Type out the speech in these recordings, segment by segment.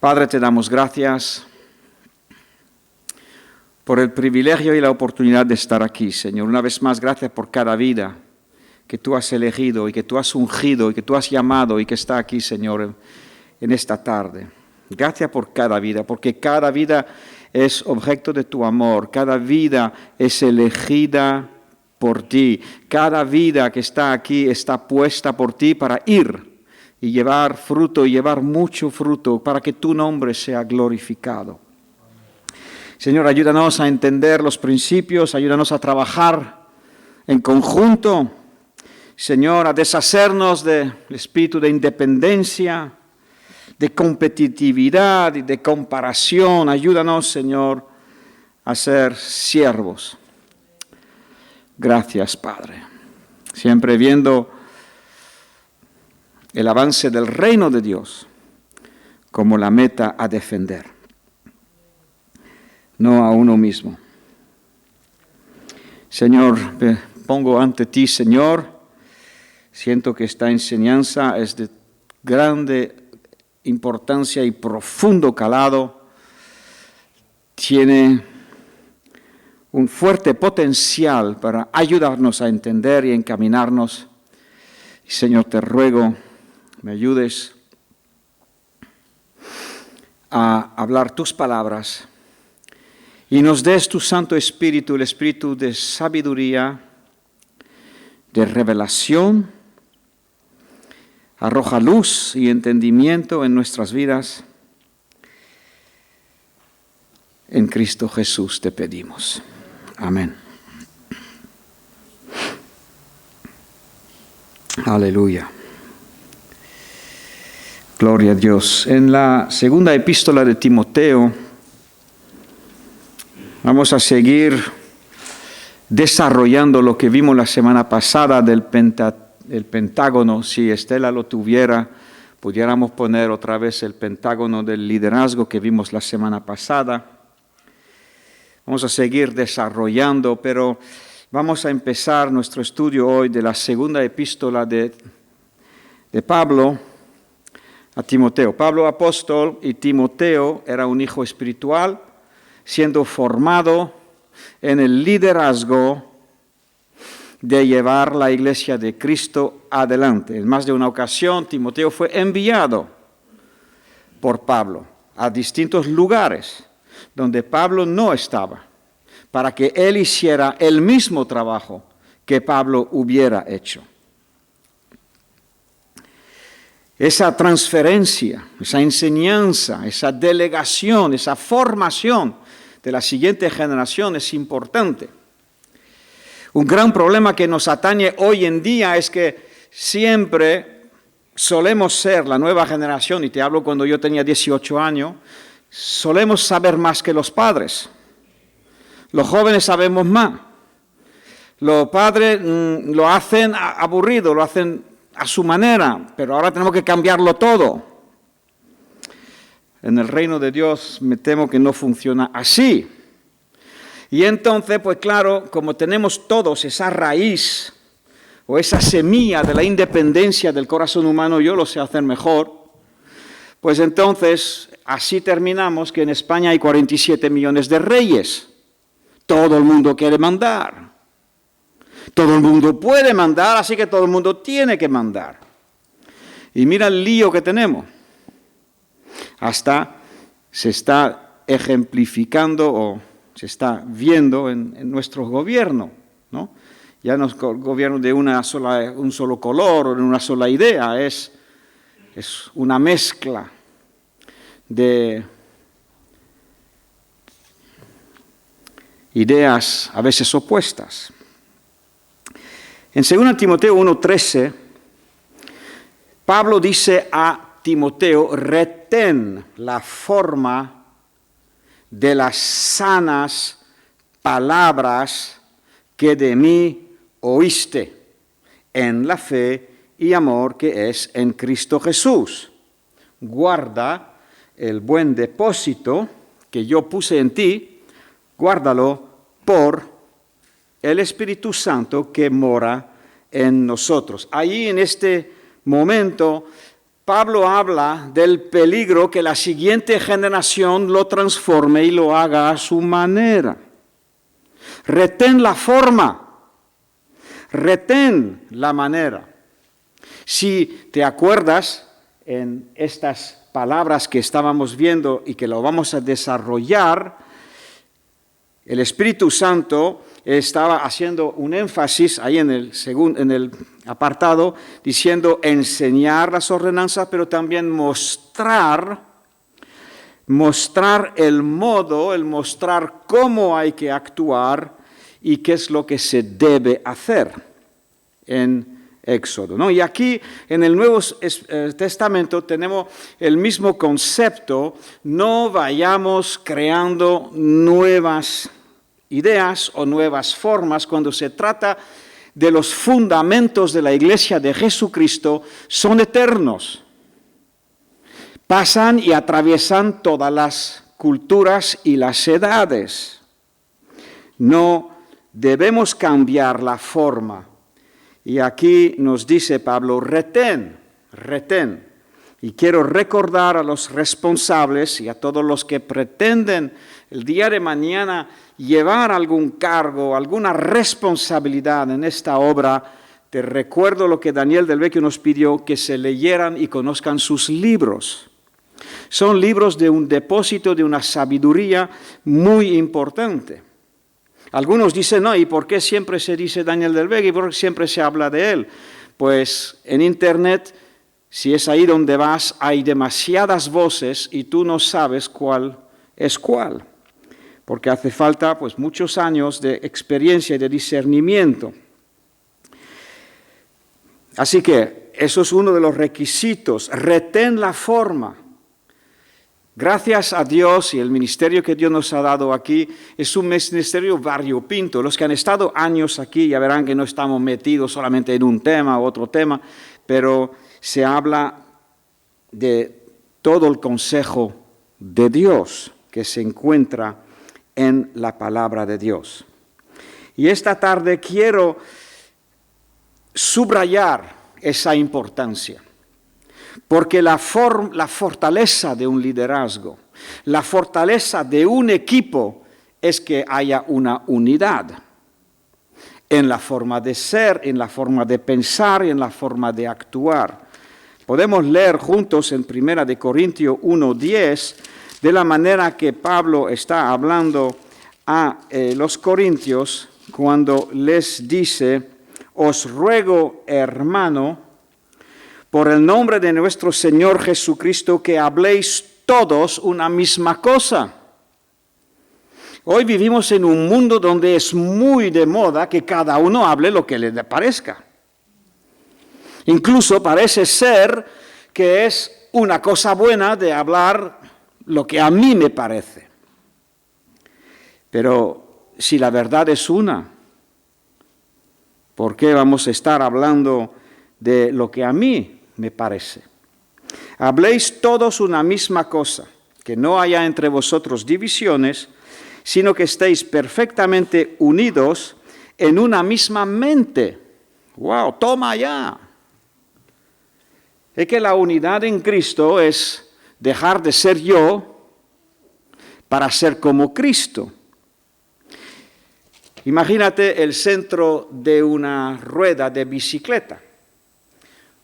Padre, te damos gracias por el privilegio y la oportunidad de estar aquí, Señor. Una vez más, gracias por cada vida que tú has elegido y que tú has ungido y que tú has llamado y que está aquí, Señor, en esta tarde. Gracias por cada vida, porque cada vida es objeto de tu amor, cada vida es elegida por ti, cada vida que está aquí está puesta por ti para ir y llevar fruto, y llevar mucho fruto, para que tu nombre sea glorificado. Señor, ayúdanos a entender los principios, ayúdanos a trabajar en conjunto, Señor, a deshacernos del espíritu de independencia, de competitividad y de comparación. Ayúdanos, Señor, a ser siervos. Gracias, Padre. Siempre viendo el avance del reino de Dios como la meta a defender, no a uno mismo. Señor, me pongo ante ti, Señor. Siento que esta enseñanza es de grande importancia y profundo calado. Tiene un fuerte potencial para ayudarnos a entender y encaminarnos. Y, Señor, te ruego, me ayudes a hablar tus palabras y nos des tu Santo Espíritu, el Espíritu de sabiduría, de revelación. Arroja luz y entendimiento en nuestras vidas. En Cristo Jesús te pedimos. Amén. Aleluya. Gloria a Dios. En la segunda epístola de Timoteo vamos a seguir desarrollando lo que vimos la semana pasada del Pentágono. Si Estela lo tuviera, pudiéramos poner otra vez el Pentágono del liderazgo que vimos la semana pasada. Vamos a seguir desarrollando, pero vamos a empezar nuestro estudio hoy de la segunda epístola de Pablo a Timoteo. Pablo apóstol y Timoteo era un hijo espiritual, siendo formado en el liderazgo de llevar la iglesia de Cristo adelante. En más de una ocasión, Timoteo fue enviado por Pablo a distintos lugares donde Pablo no estaba, para que él hiciera el mismo trabajo que Pablo hubiera hecho. Esa transferencia, esa enseñanza, esa delegación, esa formación de la siguiente generación es importante. Un gran problema que nos atañe hoy en día es que siempre solemos ser la nueva generación, y te hablo cuando yo tenía 18 años, solemos saber más que los padres. Los jóvenes sabemos más. Los padres lo hacen aburrido, lo hacen a su manera, pero ahora tenemos que cambiarlo todo. En el reino de Dios me temo que no funciona así. Y entonces, pues claro, como tenemos todos esa raíz o esa semilla de la independencia del corazón humano, yo lo sé hacer mejor, pues entonces así terminamos que en España hay 47 millones de reyes. Todo el mundo quiere mandar. Todo el mundo puede mandar, así que todo el mundo tiene que mandar. Y mira el lío que tenemos. Hasta se está ejemplificando o se está viendo en nuestros gobiernos, ¿no? Ya no es gobierno de un solo color o de una sola idea, es una mezcla de ideas a veces opuestas. En 2 Timoteo 1:13, Pablo dice a Timoteo: retén la forma de las sanas palabras que de mí oíste, en la fe y amor que es en Cristo Jesús. Guarda el buen depósito que yo puse en ti, guárdalo por el Espíritu Santo que mora en nosotros. Allí en este momento Pablo habla del peligro que la siguiente generación lo transforme y lo haga a su manera. Retén la forma, retén la manera. Si te acuerdas en estas palabras que estábamos viendo y que lo vamos a desarrollar, el Espíritu Santo estaba haciendo un énfasis ahí en el apartado, diciendo enseñar las ordenanzas, pero también mostrar el modo, el mostrar cómo hay que actuar y qué es lo que se debe hacer en Éxodo, ¿no? Y aquí en el Nuevo Testamento tenemos el mismo concepto, no vayamos creando nuevas ideas o nuevas formas cuando se trata de los fundamentos de la Iglesia de Jesucristo, son eternos. Pasan y atraviesan todas las culturas y las edades. No debemos cambiar la forma. Y aquí nos dice Pablo, retén. Y quiero recordar a los responsables y a todos los que pretenden el día de mañana llevar algún cargo, alguna responsabilidad en esta obra. Te recuerdo lo que Daniel del Vecchio nos pidió, que se leyeran y conozcan sus libros. Son libros de un depósito, de una sabiduría muy importante. Algunos dicen, no, ¿y por qué siempre se dice Daniel del Vecchio? ¿Y por qué siempre se habla de él? Pues en Internet, si es ahí donde vas, hay demasiadas voces y tú no sabes cuál es cuál. Porque hace falta pues muchos años de experiencia y de discernimiento. Así que eso es uno de los requisitos, retén la forma. Gracias a Dios y el ministerio que Dios nos ha dado aquí es un ministerio variopinto. Los que han estado años aquí ya verán que no estamos metidos solamente en un tema u otro tema, pero se habla de todo el consejo de Dios que se encuentra en la palabra de Dios. Y esta tarde quiero subrayar esa importancia. Porque la fortaleza de un liderazgo, la fortaleza de un equipo es que haya una unidad en la forma de ser, en la forma de pensar y en la forma de actuar. Podemos leer juntos en 1 Corintios 1:10 de la manera que Pablo está hablando a los corintios cuando les dice, os ruego, hermano, por el nombre de nuestro Señor Jesucristo, que habléis todos una misma cosa. Hoy vivimos en un mundo donde es muy de moda que cada uno hable lo que le parezca. Incluso parece ser que es una cosa buena de hablar lo que a mí me parece. Pero si la verdad es una, ¿por qué vamos a estar hablando de lo que a mí me parece? Habléis todos una misma cosa, que no haya entre vosotros divisiones, sino que estéis perfectamente unidos en una misma mente. ¡Wow! ¡Toma ya! Es que la unidad en Cristo es dejar de ser yo para ser como Cristo. Imagínate el centro de una rueda de bicicleta.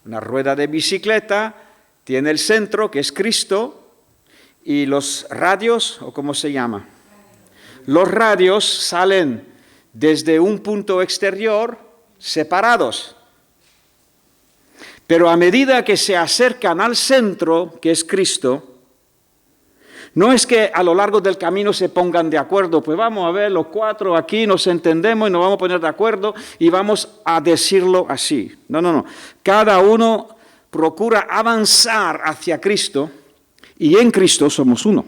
Una rueda de bicicleta tiene el centro, que es Cristo, y los radios, ¿o cómo se llama? Los radios salen desde un punto exterior separados. Pero a medida que se acercan al centro, que es Cristo, no es que a lo largo del camino se pongan de acuerdo, pues vamos a ver los cuatro aquí, nos entendemos y nos vamos a poner de acuerdo y vamos a decirlo así. No. Cada uno procura avanzar hacia Cristo y en Cristo somos uno.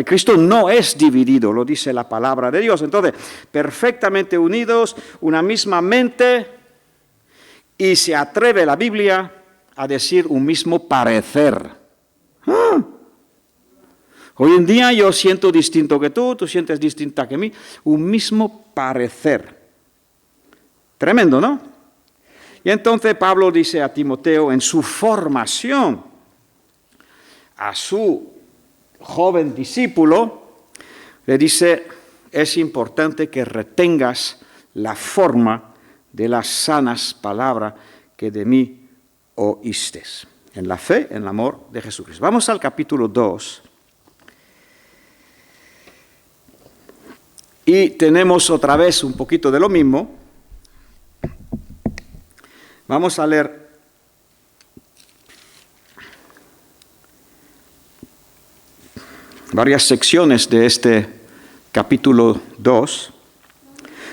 Cristo no es dividido, lo dice la palabra de Dios. Entonces, perfectamente unidos, una misma mente, y se atreve la Biblia a decir un mismo parecer. Hoy en día yo siento distinto que tú sientes distinta que mí, un mismo parecer. Tremendo, ¿no? Y entonces Pablo dice a Timoteo, en su formación, a su joven discípulo, le dice, es importante que retengas la forma de las sanas palabras que de mí oíste, en la fe, en el amor de Jesucristo. Vamos al capítulo 2. Y tenemos otra vez un poquito de lo mismo. Vamos a leer varias secciones de este capítulo 2.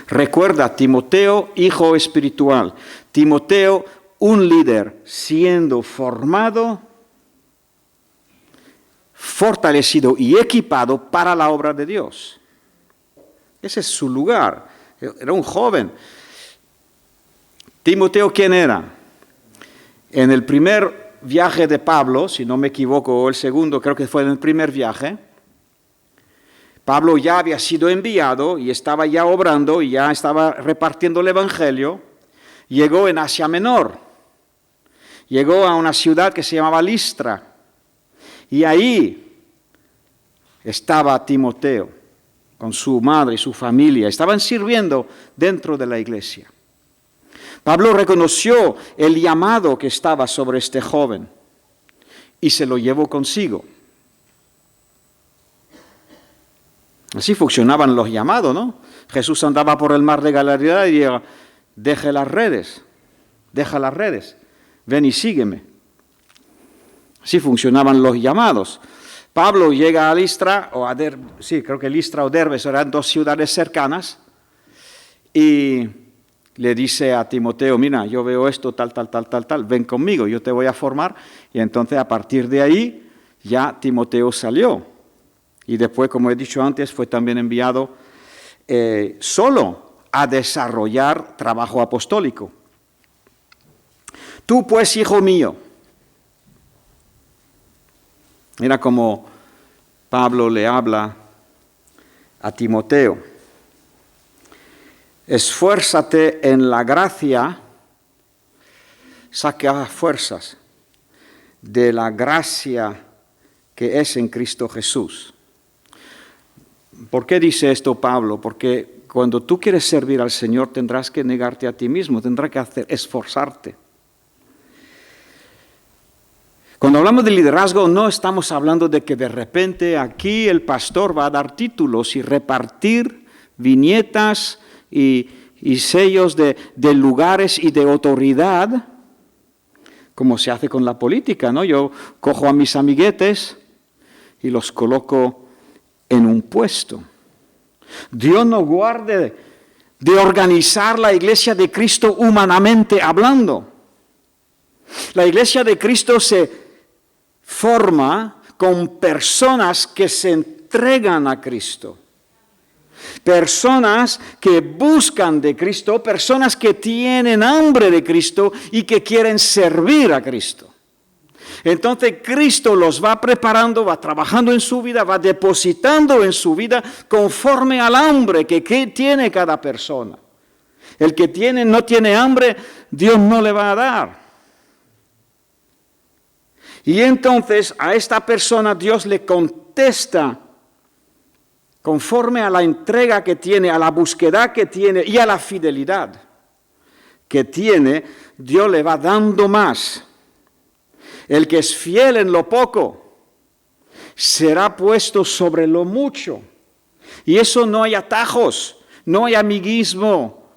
Recuerda, Timoteo, hijo espiritual. Timoteo, un líder, siendo formado, fortalecido y equipado para la obra de Dios. Ese es su lugar. Era un joven. Timoteo, ¿quién era? En el primer viaje de Pablo, si no me equivoco, o el segundo, creo que fue en el primer viaje, Pablo ya había sido enviado y estaba ya obrando y ya estaba repartiendo el evangelio. Llegó en Asia Menor. Llegó a una ciudad que se llamaba Listra. Y ahí estaba Timoteo con su madre y su familia. Estaban sirviendo dentro de la iglesia. Pablo reconoció el llamado que estaba sobre este joven y se lo llevó consigo. Así funcionaban los llamados, ¿no? Jesús andaba por el mar de Galilea y decía, deja las redes, ven y sígueme. Así funcionaban los llamados. Pablo llega a Listra, creo que Listra o Derbe eran dos ciudades cercanas, y le dice a Timoteo, mira, yo veo esto, tal, ven conmigo, yo te voy a formar. Y entonces a partir de ahí ya Timoteo salió. Y después, como he dicho antes, fue también enviado solo a desarrollar trabajo apostólico. Tú pues, hijo mío, mira cómo Pablo le habla a Timoteo. Esfuérzate en la gracia, saca fuerzas de la gracia que es en Cristo Jesús. ¿Por qué dice esto Pablo? Porque cuando tú quieres servir al Señor tendrás que negarte a ti mismo, tendrás que esforzarte. Cuando hablamos de liderazgo no estamos hablando de que de repente aquí el pastor va a dar títulos y repartir viñetas y sellos de lugares y de autoridad, como se hace con la política, ¿no? Yo cojo a mis amiguetes y los coloco en un puesto. Dios nos guarde de organizar la iglesia de Cristo humanamente hablando. La iglesia de Cristo se forma con personas que se entregan a Cristo. Personas que buscan de Cristo, personas que tienen hambre de Cristo y que quieren servir a Cristo. Entonces Cristo los va preparando, va trabajando en su vida, va depositando en su vida conforme al hambre que tiene cada persona. El que no tiene hambre, Dios no le va a dar. Y entonces a esta persona Dios le contesta conforme a la entrega que tiene, a la búsqueda que tiene y a la fidelidad que tiene, Dios le va dando más. El que es fiel en lo poco será puesto sobre lo mucho. Y eso no hay atajos, no hay amiguismo.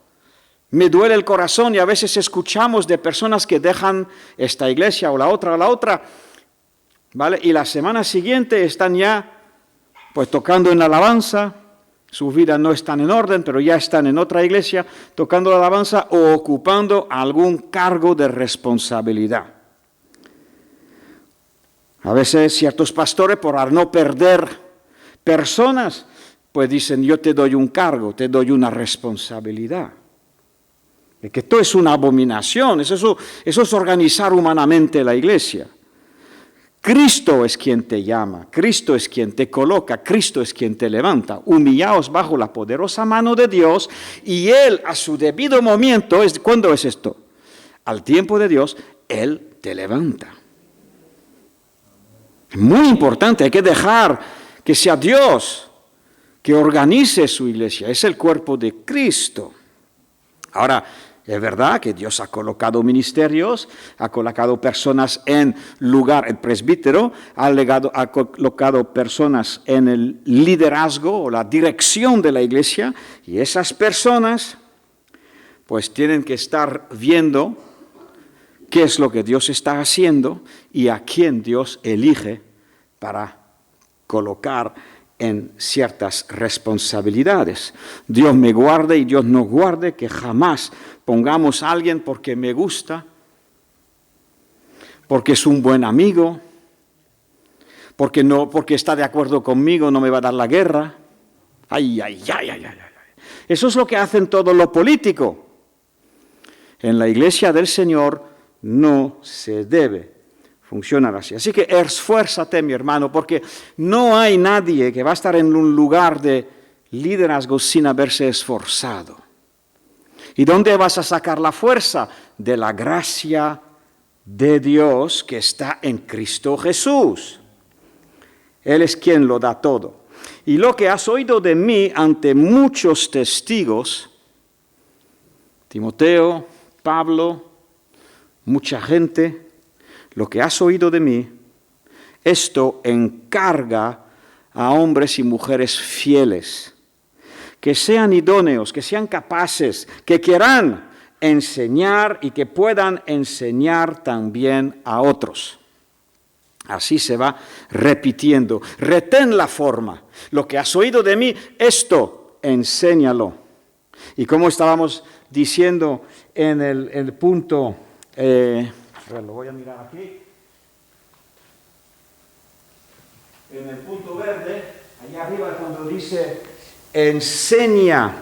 Me duele el corazón y a veces escuchamos de personas que dejan esta iglesia o la otra, ¿vale? Y la semana siguiente están ya pues tocando en la alabanza, sus vidas no están en orden, pero ya están en otra iglesia tocando la alabanza o ocupando algún cargo de responsabilidad. A veces ciertos pastores, por no perder personas, pues dicen, yo te doy un cargo, te doy una responsabilidad. De que esto es una abominación, eso es organizar humanamente la iglesia. Cristo es quien te llama, Cristo es quien te coloca, Cristo es quien te levanta. Humillaos bajo la poderosa mano de Dios y Él a su debido momento, ¿cuándo es esto? al tiempo de Dios, Él te levanta. Muy importante, hay que dejar que sea Dios que organice su iglesia. Es el cuerpo de Cristo. Ahora, es verdad que Dios ha colocado ministerios, ha colocado personas en lugar, el presbítero, ha colocado personas en el liderazgo o la dirección de la iglesia, y esas personas pues tienen que estar viendo qué es lo que Dios está haciendo y a quién Dios elige para colocar en ciertas responsabilidades. Dios me guarde y Dios nos guarde que jamás pongamos a alguien porque me gusta, porque es un buen amigo, porque está de acuerdo conmigo, no me va a dar la guerra. Ay. Eso es lo que hacen todos los políticos. En la iglesia del Señor no se debe funcionar así. Así que esfuérzate, mi hermano, porque no hay nadie que va a estar en un lugar de liderazgo sin haberse esforzado. ¿Y dónde vas a sacar la fuerza? De la gracia de Dios que está en Cristo Jesús. Él es quien lo da todo. Y lo que has oído de mí ante muchos testigos, Timoteo, Pablo, mucha gente, lo que has oído de mí, esto encarga a hombres y mujeres fieles, que sean idóneos, que sean capaces, que quieran enseñar y que puedan enseñar también a otros. Así se va repitiendo. Retén la forma. Lo que has oído de mí, esto, enséñalo. Y como estábamos diciendo en el punto... lo voy a mirar aquí. En el punto verde, allá arriba cuando dice, enseña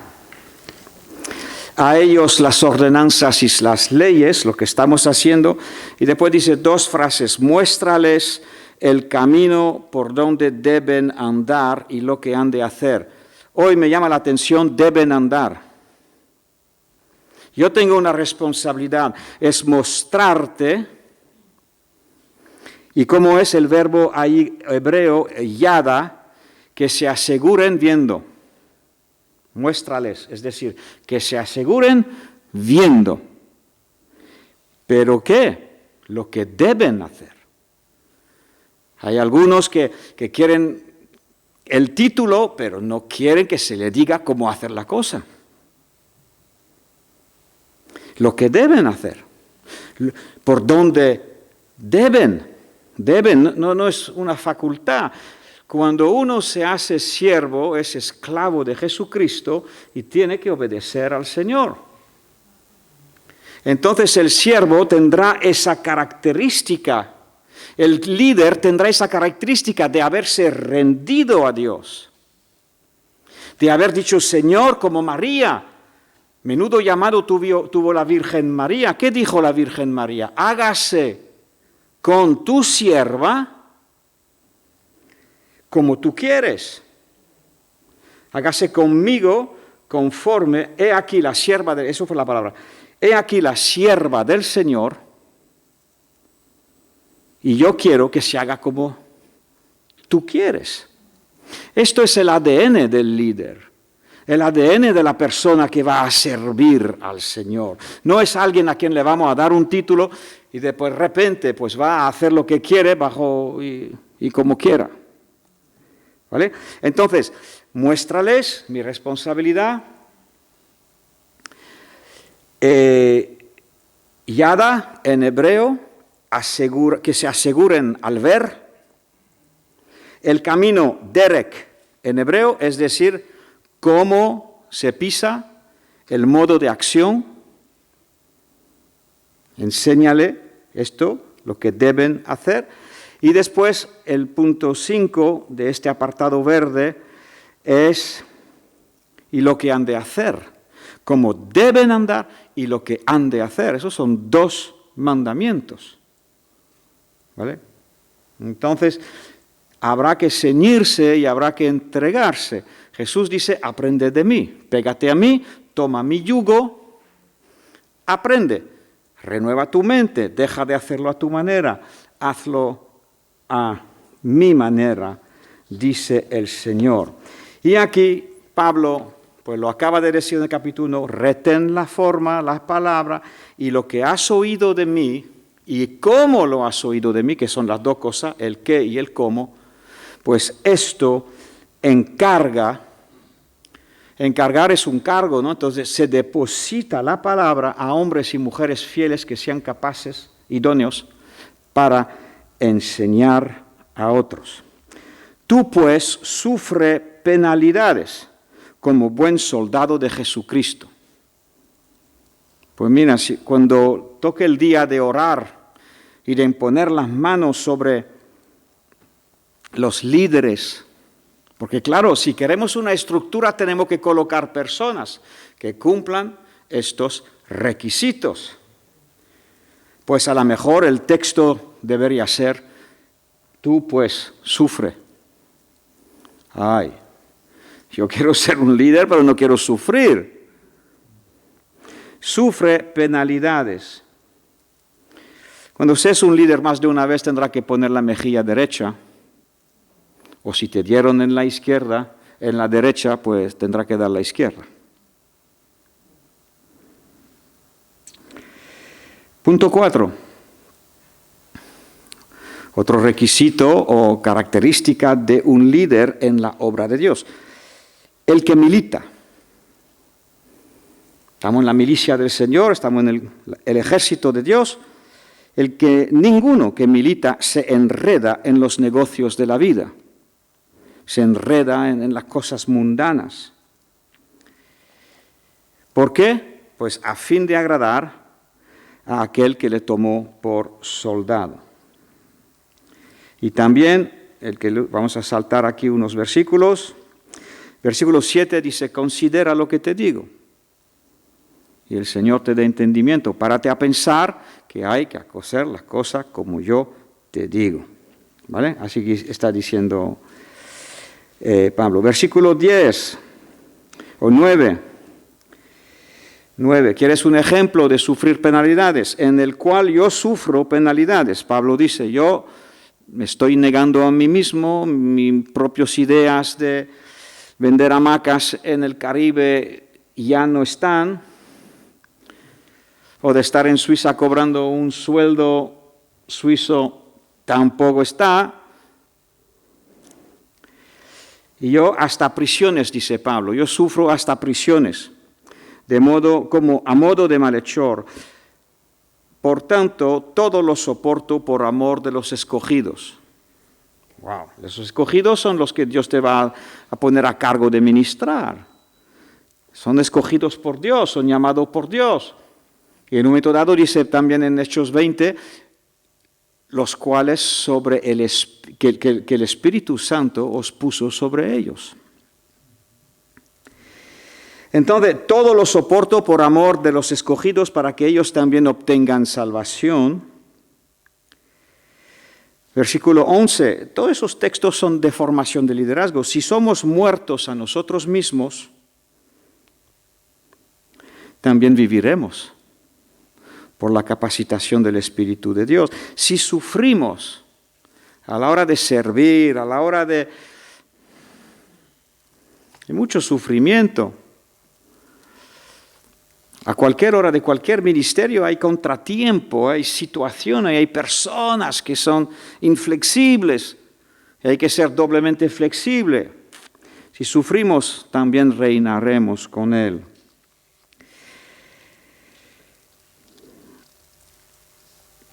a ellos las ordenanzas y las leyes, lo que estamos haciendo, y después dice dos frases, muéstrales el camino por donde deben andar y lo que han de hacer. Hoy me llama la atención, deben andar. Yo tengo una responsabilidad, es mostrarte, y como es el verbo ahí hebreo, yada, que se aseguren viendo. Muéstrales, es decir, que se aseguren viendo. ¿Pero qué? Lo que deben hacer. Hay algunos que quieren el título, pero no quieren que se le diga cómo hacer la cosa. Lo que deben hacer, por donde deben, no es una facultad. Cuando uno se hace siervo, es esclavo de Jesucristo y tiene que obedecer al Señor. Entonces el siervo tendrá esa característica, el líder tendrá esa característica de haberse rendido a Dios, de haber dicho, Señor, como María. Menudo llamado tuvo la Virgen María. ¿Qué dijo la Virgen María? Hágase con tu sierva como tú quieres. Hágase conmigo conforme, he aquí la sierva de, eso fue la palabra, he aquí la sierva del Señor, y yo quiero que se haga como tú quieres. Esto es el ADN del líder. El ADN de la persona que va a servir al Señor. No es alguien a quien le vamos a dar un título y después de repente pues va a hacer lo que quiere bajo y como quiera. ¿Vale? Entonces, muéstrales mi responsabilidad. Yada en hebreo, que se aseguren al ver. El camino derek en hebreo, es decir, cómo se pisa, el modo de acción. Enséñale esto, lo que deben hacer. Y después el punto 5 de este apartado verde es y lo que han de hacer, cómo deben andar y lo que han de hacer. Esos son dos mandamientos. ¿Vale? Entonces, habrá que ceñirse y habrá que entregarse. Jesús dice, aprende de mí, pégate a mí, toma mi yugo, aprende. Renueva tu mente, deja de hacerlo a tu manera, hazlo a mi manera, dice el Señor. Y aquí Pablo, pues lo acaba de decir en el capítulo 1, retén la forma, la palabra, y lo que has oído de mí, y cómo lo has oído de mí, que son las dos cosas, el qué y el cómo, pues esto encargar es un cargo, ¿no? Entonces se deposita la palabra a hombres y mujeres fieles que sean capaces, idóneos, para enseñar a otros. Tú pues sufre penalidades como buen soldado de Jesucristo. Pues mira, cuando toque el día de orar y de imponer las manos sobre los líderes, porque claro, si queremos una estructura tenemos que colocar personas que cumplan estos requisitos. Pues a lo mejor el texto debería ser, tú pues sufre. Ay, yo quiero ser un líder pero no quiero sufrir. Sufre penalidades. Cuando seas un líder más de una vez tendrá que poner la mejilla derecha. O si te dieron en la izquierda, en la derecha, pues tendrá que dar la izquierda. Punto 4. Otro requisito o característica de un líder en la obra de Dios. El que milita. Estamos en la milicia del Señor, estamos en el ejército de Dios. Ninguno que milita se enreda en los negocios de la vida. Se enreda en las cosas mundanas. ¿Por qué? Pues a fin de agradar a aquel que le tomó por soldado. Y también, vamos a saltar aquí unos versículos. Versículo 7 dice, considera lo que te digo. Y el Señor te dé entendimiento. Párate a pensar que hay que hacer las cosas como yo te digo. ¿Vale? Así que está diciendo Pablo. Versículo 10 o 9. 9. ¿Quieres un ejemplo de sufrir penalidades? En el cual yo sufro penalidades. Pablo dice, yo me estoy negando a mí mismo, mis propias ideas de vender hamacas en el Caribe ya no están, o de estar en Suiza cobrando un sueldo suizo tampoco está. Y yo hasta prisiones, dice Pablo, yo sufro hasta prisiones, a modo de malhechor. Por tanto, todo lo soporto por amor de los escogidos. Wow, los escogidos son los que Dios te va a poner a cargo de ministrar. Son escogidos por Dios, son llamados por Dios. Y en un momento dado dice también en Hechos 20, los cuales que el Espíritu Santo os puso sobre ellos. Entonces, todo lo soporto por amor de los escogidos para que ellos también obtengan salvación. Versículo 11, todos esos textos son de formación de liderazgo. Si somos muertos a nosotros mismos, también viviremos por la capacitación del Espíritu de Dios. Si sufrimos a la hora de servir, a la hora de mucho sufrimiento, a cualquier hora de cualquier ministerio hay contratiempo, hay situaciones, hay personas que son inflexibles, y hay que ser doblemente flexible. Si sufrimos, también reinaremos con Él.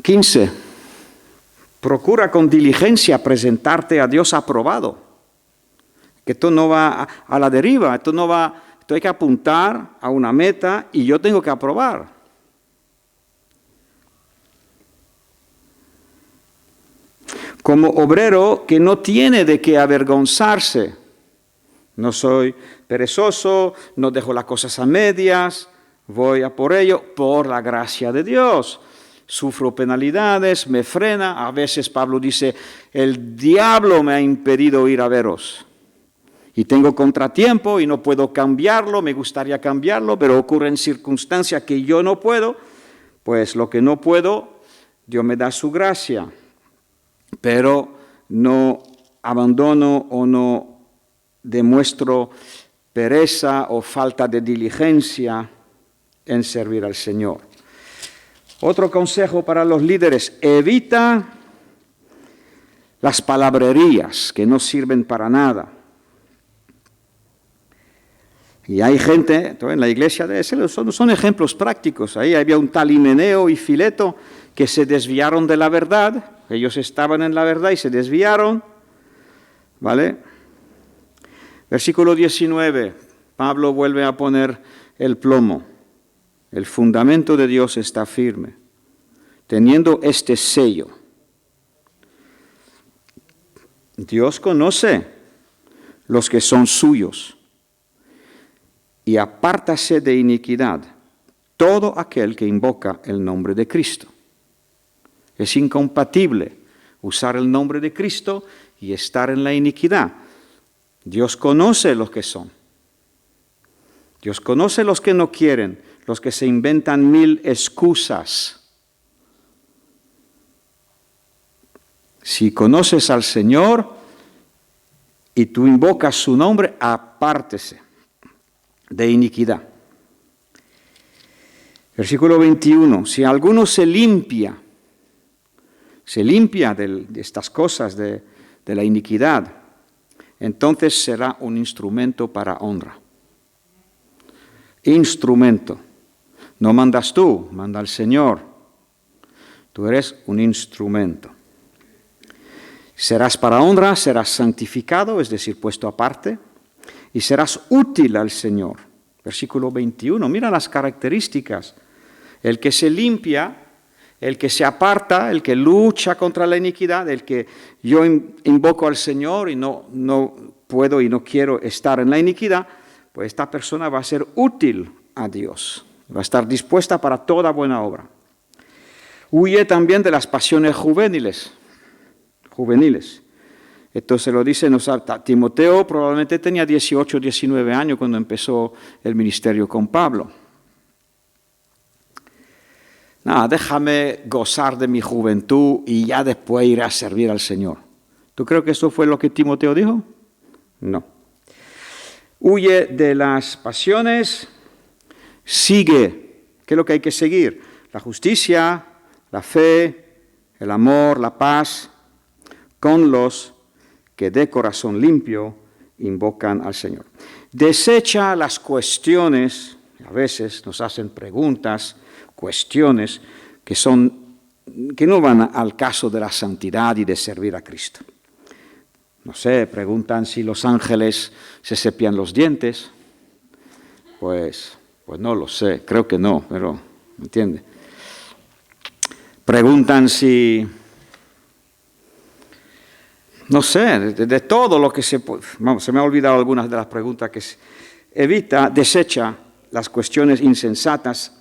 (15) Procura con diligencia presentarte a Dios aprobado. Que esto no va a la deriva, esto hay que apuntar a una meta y yo tengo que aprobar. Como obrero que no tiene de qué avergonzarse. No soy perezoso, no dejo las cosas a medias, voy a por ello, por la gracia de Dios. Sufro penalidades, me frena. A veces Pablo dice, el diablo me ha impedido ir a veros. Y tengo contratiempo y no puedo cambiarlo, me gustaría cambiarlo, pero ocurren circunstancias que yo no puedo. pues lo que no puedo, Dios me da su gracia, pero no abandono o no demuestro pereza o falta de diligencia en servir al Señor. Otro consejo para los líderes: evita las palabrerías que no sirven para nada. Y hay gente, en la iglesia, son ejemplos prácticos. Ahí había un tal Himeneo y Fileto que se desviaron de la verdad. Ellos estaban en la verdad y se desviaron. ¿Vale? Versículo 19, Pablo vuelve a poner el plomo. El fundamento de Dios está firme, teniendo este sello. Dios conoce los que son suyos, y apártase de iniquidad todo aquel que invoca el nombre de Cristo. Es incompatible usar el nombre de Cristo y estar en la iniquidad. Dios conoce los que son. Dios conoce los que no quieren, los que se inventan 1000 excusas. Si conoces al Señor y tú invocas su nombre, apártese de iniquidad. Versículo 21, si alguno se limpia de estas cosas, de la iniquidad, entonces será un instrumento para honra. Instrumento. No mandas tú, manda el Señor. Tú eres un instrumento. Serás para honra, serás santificado, es decir, puesto aparte, y serás útil al Señor. Versículo 21, mira las características. El que se limpia, el que se aparta, el que lucha contra la iniquidad, el que yo invoco al Señor y no puedo y no quiero estar en la iniquidad, pues esta persona va a ser útil a Dios, va a estar dispuesta para toda buena obra. Huye también de las pasiones juveniles. Esto se lo dice Timoteo, probablemente tenía 18, 19 años cuando empezó el ministerio con Pablo. Nada, déjame gozar de mi juventud y ya después iré a servir al Señor. ¿Tú crees que eso fue lo que Timoteo dijo? No. Huye de las pasiones, sigue. ¿Qué es lo que hay que seguir? La justicia, la fe, el amor, la paz, con los que de corazón limpio invocan al Señor. Desecha las cuestiones, a veces nos hacen preguntas, cuestiones que no van al caso de la santidad y de servir a Cristo. No sé, preguntan si los ángeles se cepillan los dientes. Pues no lo sé, creo que no, pero ¿me entiende? Preguntan si... No sé, de todo lo que se me ha olvidado algunas de las preguntas que desecha las cuestiones insensatas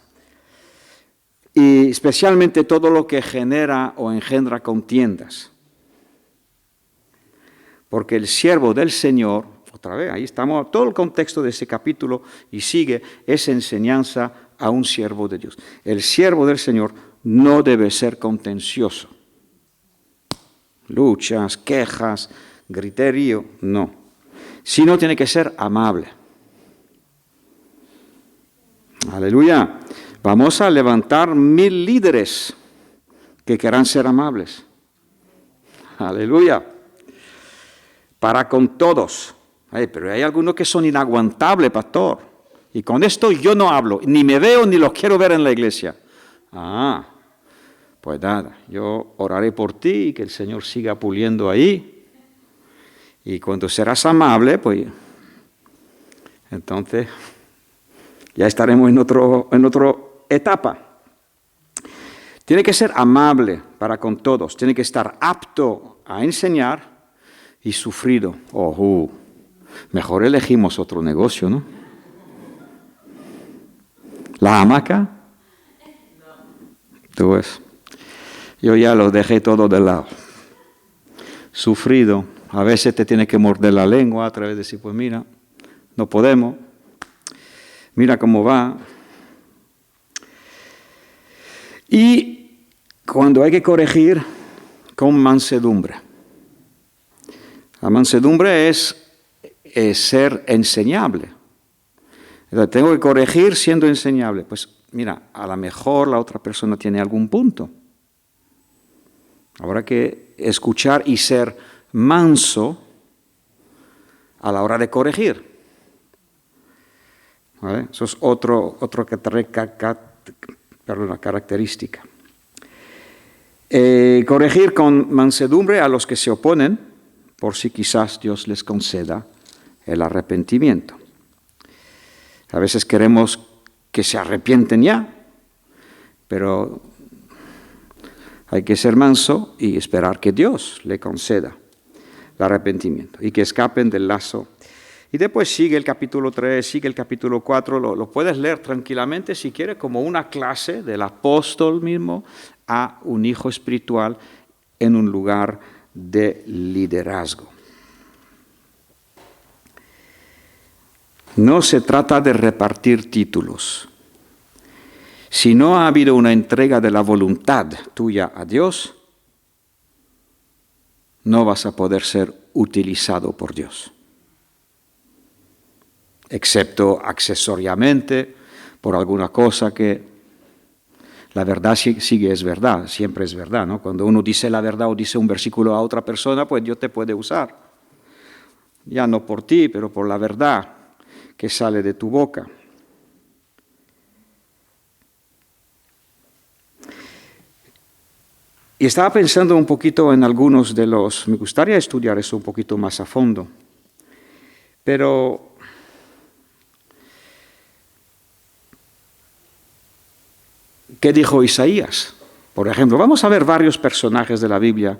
y especialmente todo lo que genera o engendra contiendas. Porque el siervo del Señor, otra vez, ahí estamos, todo el contexto de ese capítulo y sigue, es enseñanza a un siervo de Dios. El siervo del Señor no debe ser contencioso. Luchas, quejas, griterío, no. Sino tiene que ser amable. Aleluya. Vamos a levantar 1000 líderes que querrán ser amables. Aleluya. Para con todos. Pero hay algunos que son inaguantables, pastor. Y con esto yo no hablo, ni me veo ni los quiero ver en la iglesia. Pues nada, yo oraré por ti y que el Señor siga puliendo ahí. Y cuando serás amable, pues entonces ya estaremos en otra etapa. Tiene que ser amable para con todos, tiene que estar apto a enseñar y sufrido. Mejor elegimos otro negocio, ¿no? ¿La hamaca? Tú ves. Yo ya lo dejé todo de lado. Sufrido. A veces te tienes que morder la lengua a través de decir, pues mira, no podemos. Mira cómo va. Y cuando hay que corregir, con mansedumbre. La mansedumbre es ser enseñable. Entonces, tengo que corregir siendo enseñable. Pues mira, a lo mejor la otra persona tiene algún punto. Habrá que escuchar y ser manso a la hora de corregir. ¿Vale? Eso es otra característica. Corregir con mansedumbre a los que se oponen, por si quizás Dios les conceda el arrepentimiento. A veces queremos que se arrepienten ya, pero hay que ser manso y esperar que Dios le conceda el arrepentimiento y que escapen del lazo. Y después sigue el capítulo 3, sigue el capítulo 4, lo puedes leer tranquilamente si quieres, como una clase del apóstol mismo a un hijo espiritual en un lugar de liderazgo. No se trata de repartir títulos. Si no ha habido una entrega de la voluntad tuya a Dios, no vas a poder ser utilizado por Dios. Excepto accesoriamente por alguna cosa que la verdad sigue es verdad, siempre es verdad, ¿no? Cuando uno dice la verdad o dice un versículo a otra persona, pues Dios te puede usar. Ya no por ti, pero por la verdad que sale de tu boca. Y estaba pensando un poquito en algunos de los... Me gustaría estudiar eso un poquito más a fondo. Pero... ¿qué dijo Isaías? Por ejemplo, vamos a ver varios personajes de la Biblia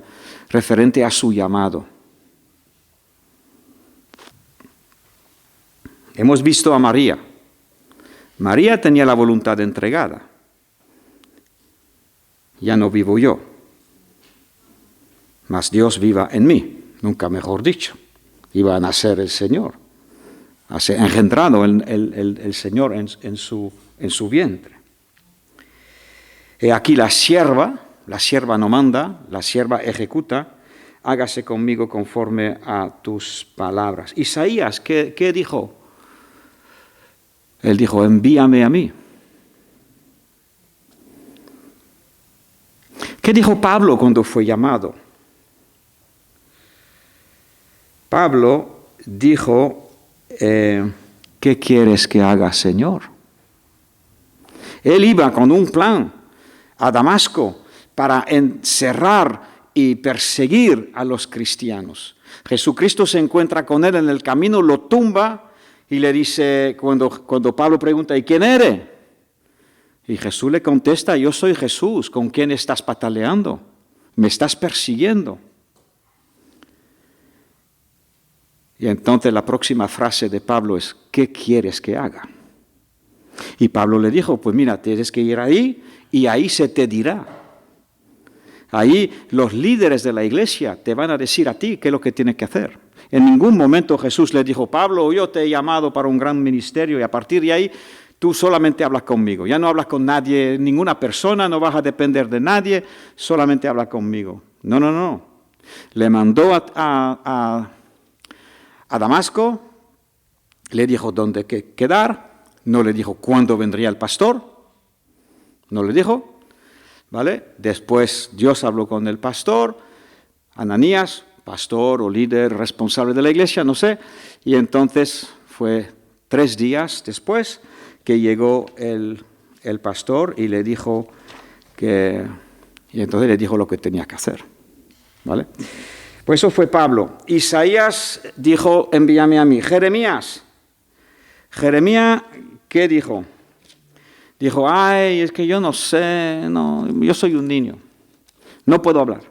referente a su llamado. Hemos visto a María. María tenía la voluntad entregada. Ya no vivo yo, mas Dios viva en mí, nunca mejor dicho. Iba a nacer el Señor, engendrado el Señor en su vientre. He aquí la sierva no manda, la sierva ejecuta, hágase conmigo conforme a tus palabras. Isaías, ¿qué dijo? Él dijo, envíame a mí. ¿Qué dijo Pablo cuando fue llamado? Pablo dijo, ¿qué quieres que haga, Señor? Él iba con un plan a Damasco para encerrar y perseguir a los cristianos. Jesucristo se encuentra con él en el camino, lo tumba y le dice, cuando Pablo pregunta, ¿y quién eres? Y Jesús le contesta, yo soy Jesús, ¿con quién estás pataleando? Me estás persiguiendo. Y entonces la próxima frase de Pablo es, ¿qué quieres que haga? Y Pablo le dijo, pues mira, tienes que ir ahí y ahí se te dirá. Ahí los líderes de la iglesia te van a decir a ti qué es lo que tienes que hacer. En ningún momento Jesús le dijo, Pablo, yo te he llamado para un gran ministerio y a partir de ahí tú solamente hablas conmigo. Ya no hablas con nadie, ninguna persona, no vas a depender de nadie, solamente habla conmigo. No. Le mandó a Damasco, le dijo dónde quedar, no le dijo cuándo vendría el pastor, no le dijo, ¿vale? Después Dios habló con el pastor, Ananías, pastor o líder responsable de la iglesia, no sé, y entonces fue 3 días después que llegó el pastor y le dijo y entonces le dijo lo que tenía que hacer, ¿vale? Pues eso fue Pablo. Isaías dijo, envíame a mí. Jeremías, ¿qué dijo? Dijo, ay, es que yo no sé, no, yo soy un niño, no puedo hablar.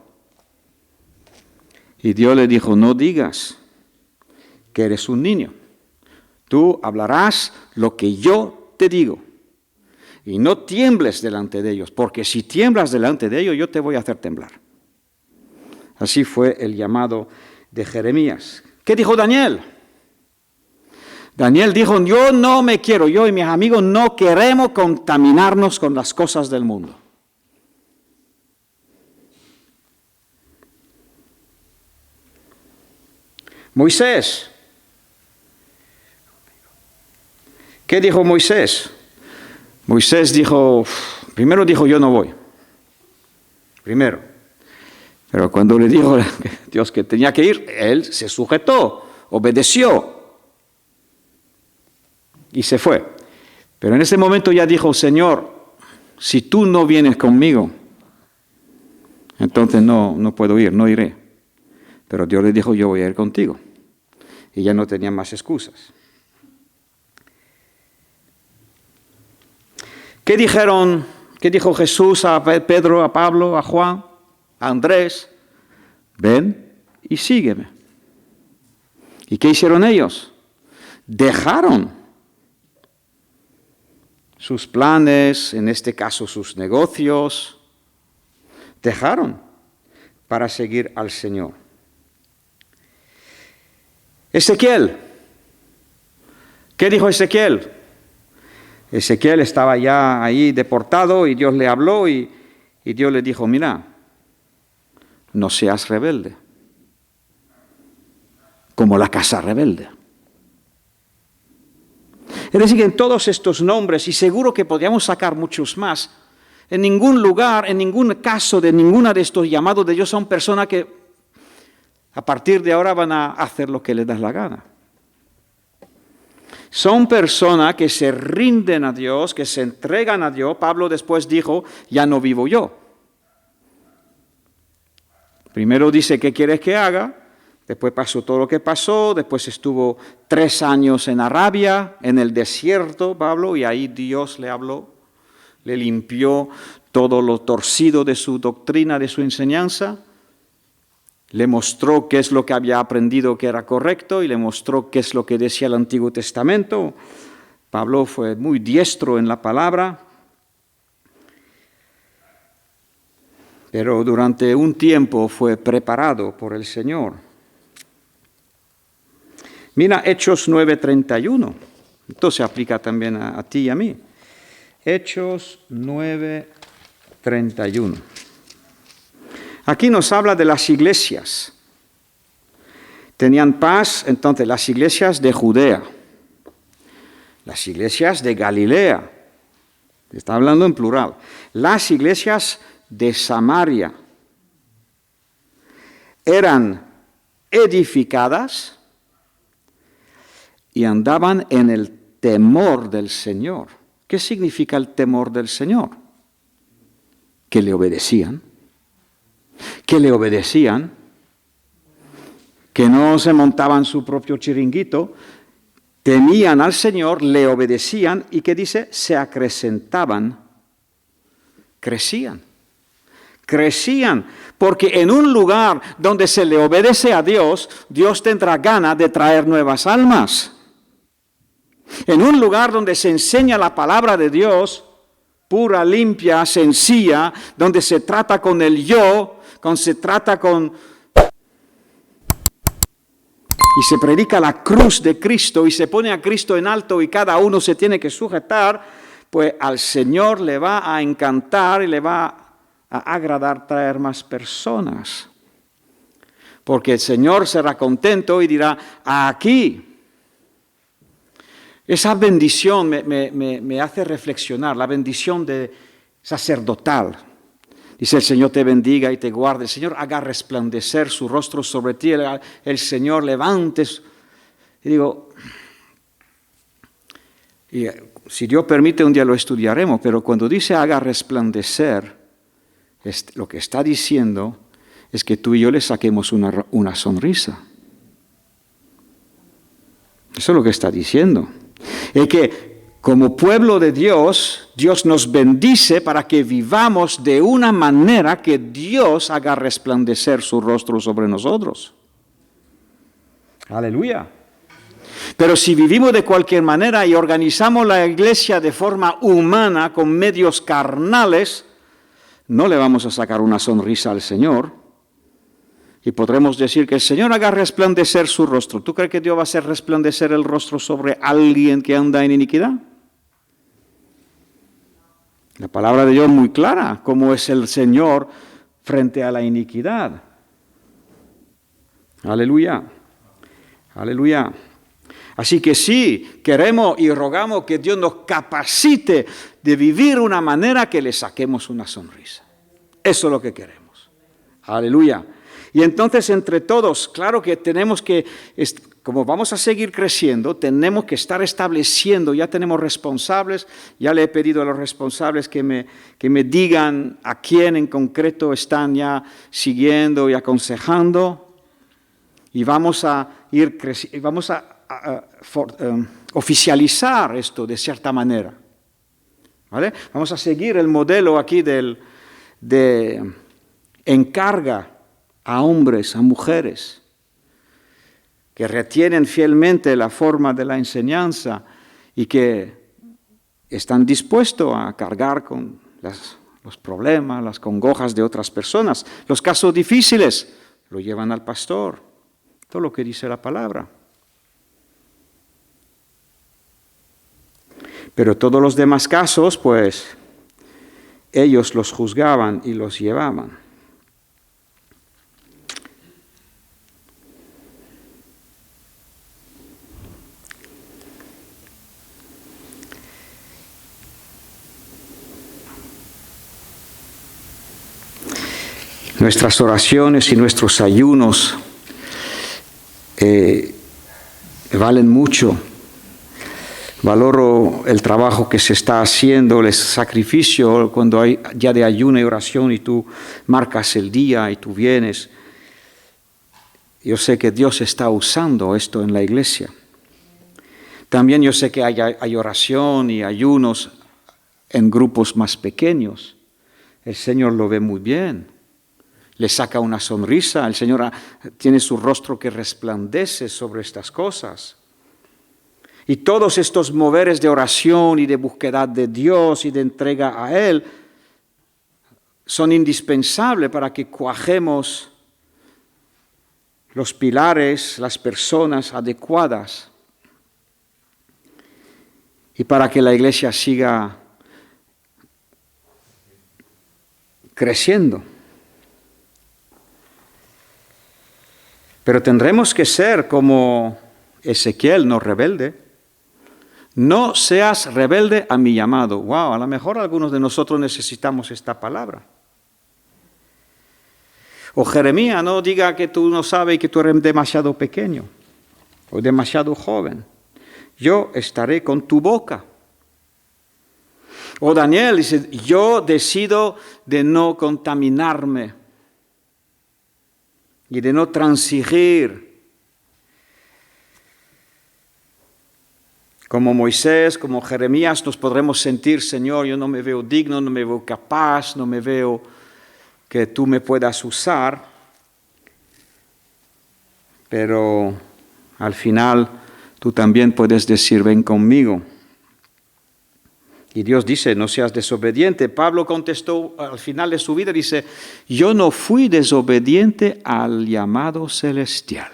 Y Dios le dijo, no digas que eres un niño, tú hablarás lo que yo te digo. Y no tiembles delante de ellos, porque si tiemblas delante de ellos, yo te voy a hacer temblar. Así fue el llamado de Jeremías. ¿Qué dijo Daniel? Daniel dijo, yo no me quiero, yo y mis amigos no queremos contaminarnos con las cosas del mundo. Moisés. ¿Qué dijo Moisés? Moisés dijo, primero dijo, yo no voy. Primero. Pero cuando le dijo Dios que tenía que ir, él se sujetó, obedeció y se fue. Pero en ese momento ya dijo, Señor, si tú no vienes conmigo, entonces no puedo ir, no iré. Pero Dios le dijo, yo voy a ir contigo. Y ya no tenía más excusas. ¿Qué dijo Jesús a Pedro, a Pablo, a Juan, a Andrés? Ven y sígueme. ¿Y qué hicieron ellos? Dejaron sus planes, en este caso sus negocios, dejaron para seguir al Señor. Ezequiel, ¿qué dijo Ezequiel? Ezequiel estaba ya ahí deportado y Dios le habló y Dios le dijo, mira, no seas rebelde, como la casa rebelde. Es decir, que en todos estos nombres, y seguro que podríamos sacar muchos más, en ningún lugar, en ningún caso de ninguna de estos llamados de Dios son personas que a partir de ahora van a hacer lo que les da la gana. Son personas que se rinden a Dios, que se entregan a Dios. Pablo después dijo, ya no vivo yo. Primero dice, ¿qué quieres que haga? Después pasó todo lo que pasó, después estuvo 3 años en Arabia, en el desierto, Pablo, y ahí Dios le habló, le limpió todo lo torcido de su doctrina, de su enseñanza, le mostró qué es lo que había aprendido que era correcto y le mostró qué es lo que decía el Antiguo Testamento. Pablo fue muy diestro en la palabra, pero durante un tiempo fue preparado por el Señor. Mira Hechos 9:31, esto se aplica también a ti y a mí. Hechos 9:31. Aquí nos habla de las iglesias. Tenían paz, entonces, las iglesias de Judea, las iglesias de Galilea, está hablando en plural, las iglesias de Samaria eran edificadas y andaban en el temor del Señor. ¿Qué significa el temor del Señor? Que le obedecían. Que le obedecían, que no se montaban su propio chiringuito, temían al Señor, le obedecían y que dice, se acrecentaban, crecían, porque en un lugar donde se le obedece a Dios, Dios tendrá ganas de traer nuevas almas. En un lugar donde se enseña la palabra de Dios, pura, limpia, sencilla, donde se trata con el yo, se trata con... y se predica la cruz de Cristo y se pone a Cristo en alto y cada uno se tiene que sujetar, pues al Señor le va a encantar y le va a agradar traer más personas. Porque el Señor será contento y dirá, aquí. Esa bendición me hace reflexionar, la bendición de sacerdotal. Dice, el Señor te bendiga y te guarde, el Señor haga resplandecer su rostro sobre ti, el Señor levante. Y digo, y si Dios permite un día lo estudiaremos, pero cuando dice haga resplandecer, lo que está diciendo es que tú y yo le saquemos una sonrisa. Eso es lo que está diciendo. Es que como pueblo de Dios, Dios nos bendice para que vivamos de una manera que Dios haga resplandecer su rostro sobre nosotros. Aleluya. Pero si vivimos de cualquier manera y organizamos la iglesia de forma humana, con medios carnales, no le vamos a sacar una sonrisa al Señor. Y podremos decir que el Señor haga resplandecer su rostro. ¿Tú crees que Dios va a hacer resplandecer el rostro sobre alguien que anda en iniquidad? La palabra de Dios es muy clara, cómo es el Señor frente a la iniquidad. Aleluya. Aleluya. Así que sí, queremos y rogamos que Dios nos capacite de vivir una manera que le saquemos una sonrisa. Eso es lo que queremos. Aleluya. Y entonces entre todos, claro que tenemos que, como vamos a seguir creciendo, tenemos que estar estableciendo, ya tenemos responsables, ya le he pedido a los responsables que me digan a quién en concreto están ya siguiendo y aconsejando, y vamos a ir creciendo, vamos a oficializar esto de cierta manera. ¿Vale? Vamos a seguir el modelo aquí de encarga a hombres, a mujeres, que retienen fielmente la forma de la enseñanza y que están dispuestos a cargar con los problemas, las congojas de otras personas. Los casos difíciles lo llevan al pastor. Todo lo que dice la palabra. Pero todos los demás casos, pues, ellos los juzgaban y los llevaban. Nuestras oraciones y nuestros ayunos valen mucho. Valoro el trabajo que se está haciendo, el sacrificio cuando hay ya de ayuno y oración y tú marcas el día y tú vienes. Yo sé que Dios está usando esto en la iglesia. También yo sé que hay oración y ayunos en grupos más pequeños. El Señor lo ve muy bien. Le saca una sonrisa. El Señor tiene su rostro que resplandece sobre estas cosas. Y todos estos moveres de oración y de búsqueda de Dios y de entrega a Él son indispensables para que cuajemos los pilares, las personas adecuadas y para que la iglesia siga creciendo. Pero tendremos que ser como Ezequiel, no rebelde. No seas rebelde a mi llamado. Wow, a lo mejor algunos de nosotros necesitamos esta palabra. O Jeremías, no diga que tú no sabes y que tú eres demasiado pequeño o demasiado joven. Yo estaré con tu boca. O Daniel dice, yo decido de no contaminarme y de no transigir. Como Moisés, como Jeremías, nos podremos sentir, Señor, yo no me veo digno, no me veo capaz, no me veo que tú me puedas usar. Pero al final tú también puedes decir, ven conmigo. Y Dios dice, no seas desobediente. Pablo contestó al final de su vida, dice, yo no fui desobediente al llamado celestial.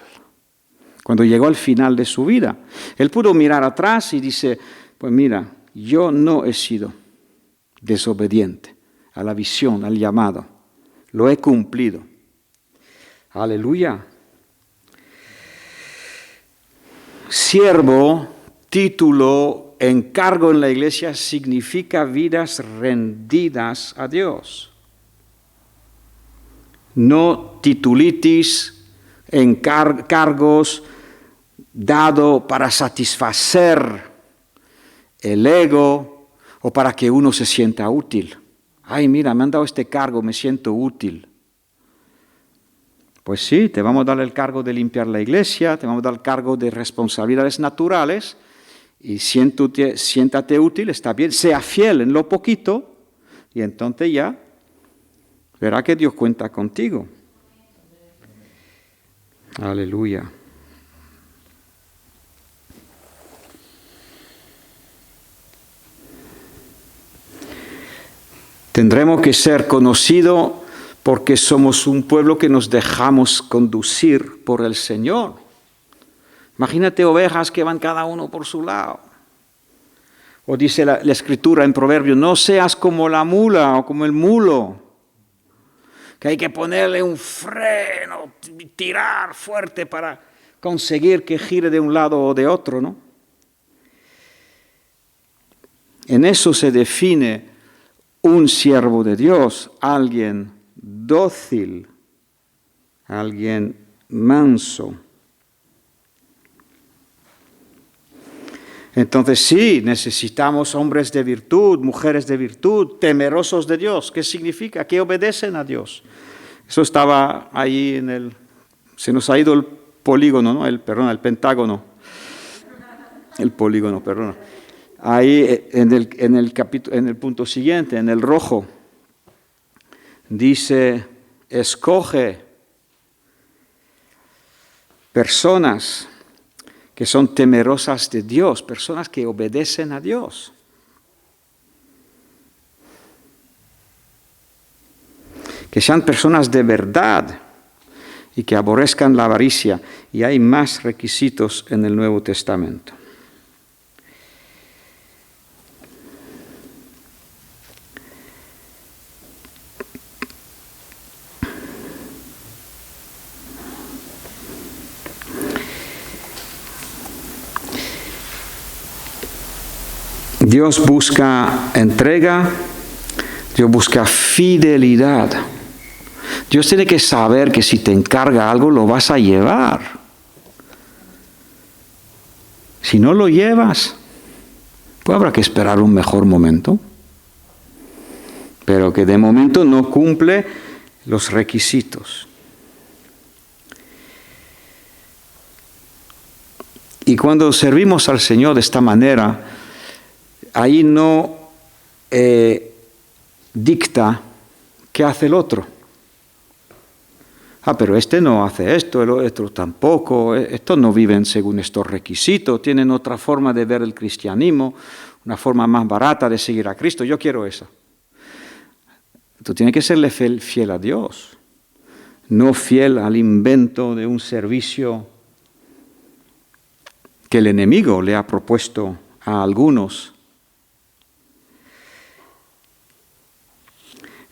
Cuando llegó al final de su vida, él pudo mirar atrás y dice, pues mira, yo no he sido desobediente a la visión, al llamado. Lo he cumplido. Aleluya. Siervo, título, encargo en la iglesia significa vidas rendidas a Dios. No titulitis, encargos dado para satisfacer el ego o para que uno se sienta útil. Ay, mira, me han dado este cargo, me siento útil. Pues sí, te vamos a dar el cargo de limpiar la iglesia, te vamos a dar el cargo de responsabilidades naturales y siéntate útil, está bien, sea fiel en lo poquito y entonces ya verá que Dios cuenta contigo. Aleluya. Tendremos que ser conocidos porque somos un pueblo que nos dejamos conducir por el Señor. Imagínate ovejas que van cada uno por su lado. O dice la Escritura en Proverbios, no seas como la mula o como el mulo, que hay que ponerle un freno, tirar fuerte para conseguir que gire de un lado o de otro, ¿no? En eso se define un siervo de Dios, alguien dócil, alguien manso. Entonces sí, necesitamos hombres de virtud, mujeres de virtud, temerosos de Dios. ¿Qué significa? Que obedecen a Dios. Eso estaba ahí se nos ha ido el polígono, ¿no? El pentágono. El polígono, perdón. Ahí en el punto siguiente, en el rojo, dice, escoge personas que son temerosas de Dios, personas que obedecen a Dios. Que sean personas de verdad y que aborrezcan la avaricia. Y hay más requisitos en el Nuevo Testamento. Dios busca entrega, Dios busca fidelidad. Dios tiene que saber que si te encarga algo lo vas a llevar. Si no lo llevas, pues habrá que esperar un mejor momento. Pero que de momento no cumple los requisitos. Y cuando servimos al Señor de esta manera, ahí no dicta qué hace el otro. Pero este no hace esto, el otro tampoco, estos no viven según estos requisitos, tienen otra forma de ver el cristianismo, una forma más barata de seguir a Cristo, yo quiero esa. Tú tienes que serle fiel a Dios, no fiel al invento de un servicio que el enemigo le ha propuesto a algunos.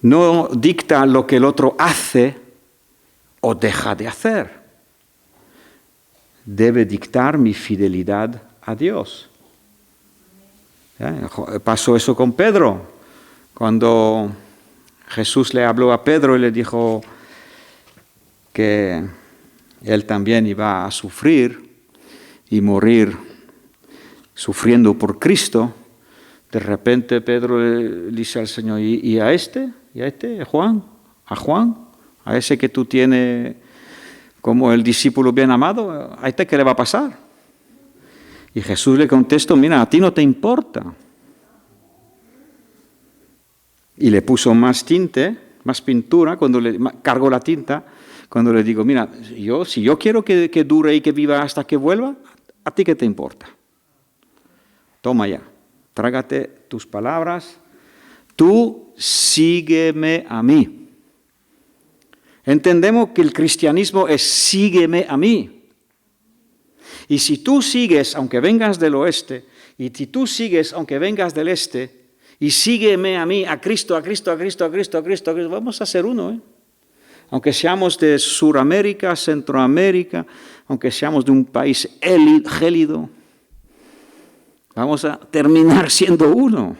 No dicta lo que el otro hace o deja de hacer. Debe dictar mi fidelidad a Dios. Pasó eso con Pedro. Cuando Jesús le habló a Pedro y le dijo que él también iba a sufrir y morir sufriendo por Cristo, de repente Pedro le dice al Señor, ¿y a este? ¿Y a este? ¿A Juan? ¿A ese que tú tienes como el discípulo bien amado? ¿A este qué le va a pasar? Y Jesús le contestó, mira, a ti no te importa. Y le puso más tinte, más pintura, cuando le cargó la tinta, cuando le digo, mira, si yo quiero que dure y que viva hasta que vuelva, ¿a ti qué te importa? Toma ya, trágate tus palabras, tú sígueme a mí. Entendemos que el cristianismo es sígueme a mí. Y si tú sigues, aunque vengas del oeste, y si tú sigues, aunque vengas del este, y sígueme a mí, a Cristo, a Cristo, a Cristo, a Cristo, a Cristo, a Cristo, vamos a ser uno, Aunque seamos de Suramérica, Centroamérica, aunque seamos de un país gélido, vamos a terminar siendo uno.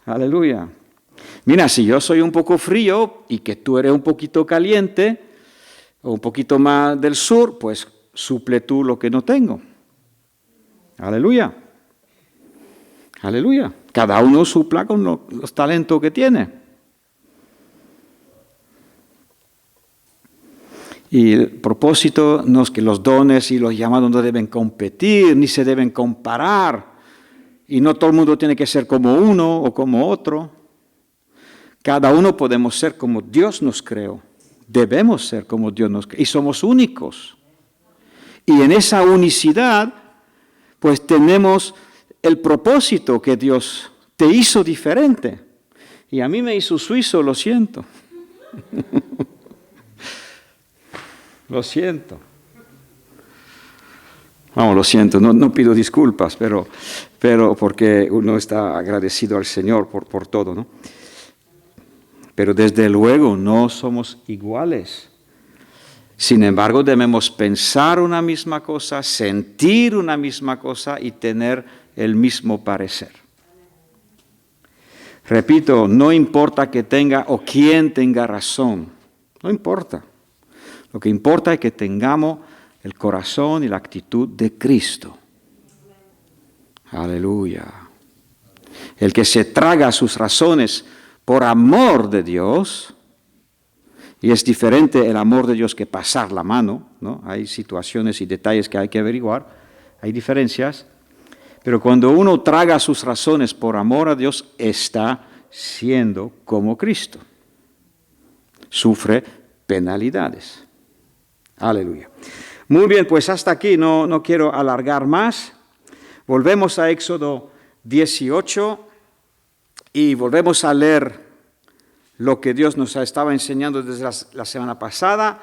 Aleluya. Mira, si yo soy un poco frío y que tú eres un poquito caliente, o un poquito más del sur, pues suple tú lo que no tengo. Aleluya. Aleluya. Cada uno supla con los talentos que tiene. Y el propósito no es que los dones y los llamados no deben competir, ni se deben comparar. Y no todo el mundo tiene que ser como uno o como otro. Cada uno podemos ser como Dios nos creó. Debemos ser como Dios nos creó. Y somos únicos. Y en esa unicidad, pues tenemos el propósito que Dios te hizo diferente. Y a mí me hizo suizo, lo siento. Lo siento. Vamos, lo siento, no pido disculpas, pero porque uno está agradecido al Señor por todo, ¿no? Pero desde luego no somos iguales. Sin embargo, debemos pensar una misma cosa, sentir una misma cosa y tener el mismo parecer. Repito, no importa que tenga o quién tenga razón, no importa. Lo que importa es que tengamos el corazón y la actitud de Cristo. Aleluya. El que se traga sus razones por amor de Dios, y es diferente el amor de Dios que pasar la mano, ¿no? Hay situaciones y detalles que hay que averiguar, hay diferencias, pero cuando uno traga sus razones por amor a Dios, está siendo como Cristo. Sufre penalidades. Aleluya. Muy bien, pues hasta aquí, no quiero alargar más. Volvemos a Éxodo 18 y volvemos a leer lo que Dios nos estaba enseñando desde la semana pasada.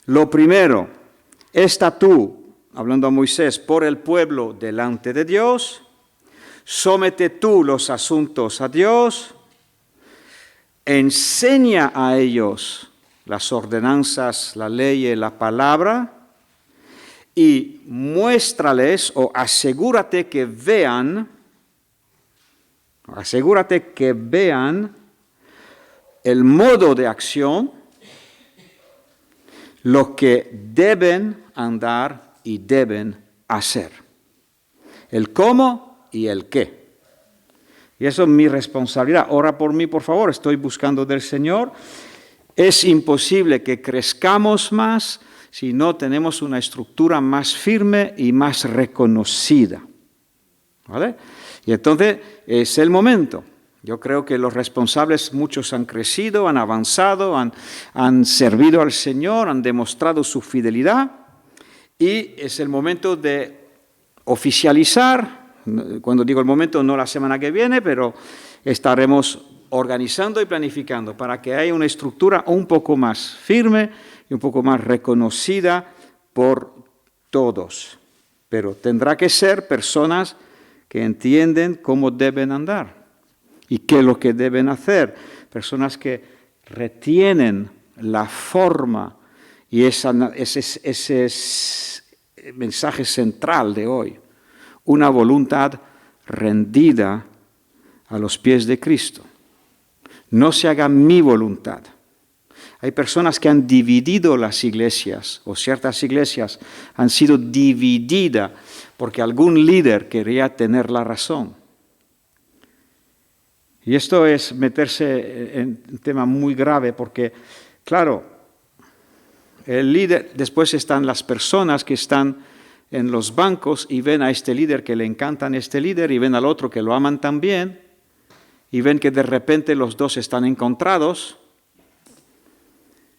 Lo primero, está tú, hablando a Moisés, por el pueblo delante de Dios, somete tú los asuntos a Dios, enseña a ellos las ordenanzas, la ley y la palabra, y muéstrales o asegúrate que vean el modo de acción, lo que deben andar y deben hacer. El cómo y el qué. Y eso es mi responsabilidad. Ora por mí, por favor, estoy buscando del Señor. Es imposible que crezcamos más si no tenemos una estructura más firme y más reconocida. ¿Vale? Y entonces es el momento. Yo creo que los responsables, muchos han crecido, han avanzado, han servido al Señor, han demostrado su fidelidad y es el momento de oficializar. Cuando digo el momento, no la semana que viene, pero estaremos organizando y planificando para que haya una estructura un poco más firme y un poco más reconocida por todos. Pero tendrá que ser personas que entienden cómo deben andar y qué es lo que deben hacer. Personas que retienen la forma y ese mensaje central de hoy. Una voluntad rendida a los pies de Cristo. No se haga mi voluntad. Hay personas que han dividido las iglesias, o ciertas iglesias han sido divididas porque algún líder quería tener la razón. Y esto es meterse en un tema muy grave porque, claro, el líder, después están las personas que están en los bancos y ven a este líder que le encantan a este líder y ven al otro que lo aman también y ven que de repente los dos están encontrados.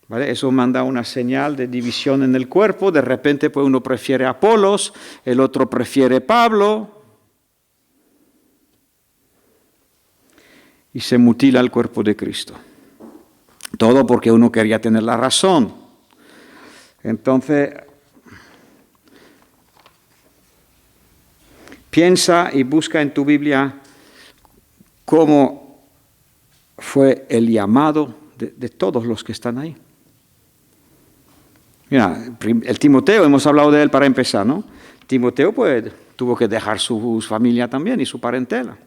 ¿Vale? Eso manda una señal de división en el cuerpo. De repente pues uno prefiere a Apolos, el otro prefiere a Pablo. Y se mutila el cuerpo de Cristo. Todo porque uno quería tener la razón. Entonces, piensa y busca en tu Biblia cómo fue el llamado de todos los que están ahí. Mira, el Timoteo, hemos hablado de él para empezar, ¿no? Timoteo pues tuvo que dejar su familia también y su parentela.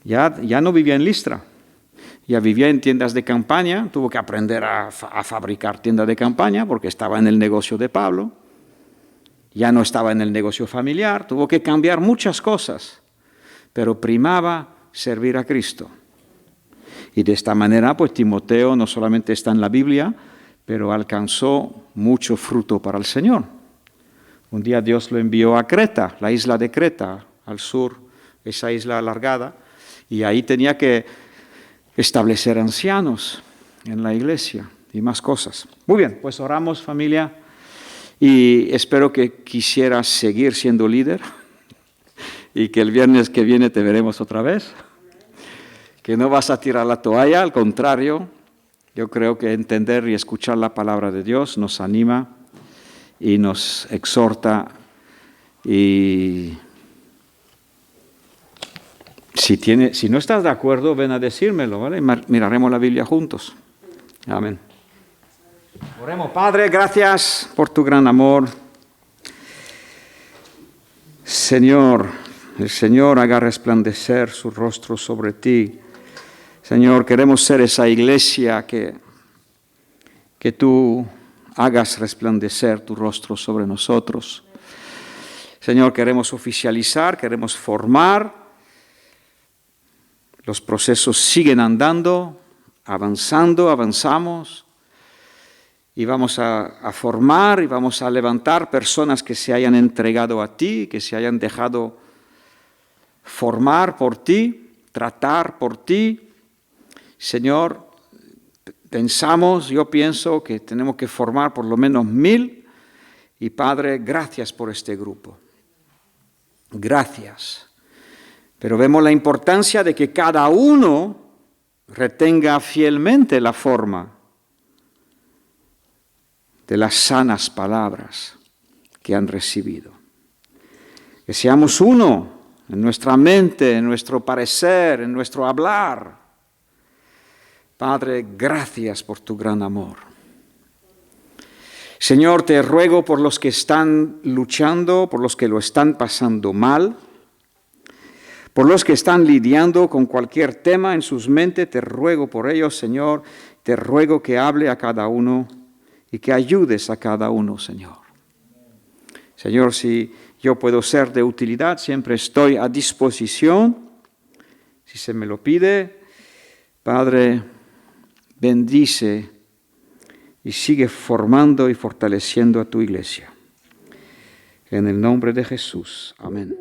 Ya no vivía en Listra, ya vivía en tiendas de campaña, tuvo que aprender a fabricar tiendas de campaña porque estaba en el negocio de Pablo, ya no estaba en el negocio familiar, tuvo que cambiar muchas cosas, pero primaba servir a Cristo. Y de esta manera, pues Timoteo no solamente está en la Biblia, pero alcanzó mucho fruto para el Señor. Un día Dios lo envió a Creta, la isla de Creta, al sur, esa isla alargada, y ahí tenía que establecer ancianos en la iglesia y más cosas. Muy bien, pues oramos, familia, y espero que quisieras seguir siendo líder y que el viernes que viene te veremos otra vez, que no vas a tirar la toalla, al contrario. Yo creo que entender y escuchar la palabra de Dios nos anima y nos exhorta. Y si no estás de acuerdo, ven a decírmelo, ¿vale? Miraremos la Biblia juntos. Amén. Oremos, Padre, gracias por tu gran amor. Señor, el Señor haga resplandecer su rostro sobre ti. Señor, queremos ser esa iglesia que tú hagas resplandecer tu rostro sobre nosotros. Señor, queremos oficializar, queremos formar. Los procesos siguen andando, avanzamos. Y vamos a formar y vamos a levantar personas que se hayan entregado a ti, que se hayan dejado formar por ti, tratar por ti. Señor, yo pienso que tenemos que formar por lo menos 1000. Y Padre, gracias por este grupo. Gracias. Pero vemos la importancia de que cada uno retenga fielmente la forma de las sanas palabras que han recibido. Que seamos uno en nuestra mente, en nuestro parecer, en nuestro hablar. Padre, gracias por tu gran amor. Señor, te ruego por los que están luchando, por los que lo están pasando mal, por los que están lidiando con cualquier tema en sus mentes, te ruego por ellos, Señor, te ruego que hable a cada uno y que ayudes a cada uno, Señor. Señor, si yo puedo ser de utilidad, siempre estoy a disposición. Si se me lo pide, Padre, bendice y sigue formando y fortaleciendo a tu iglesia. En el nombre de Jesús. Amén.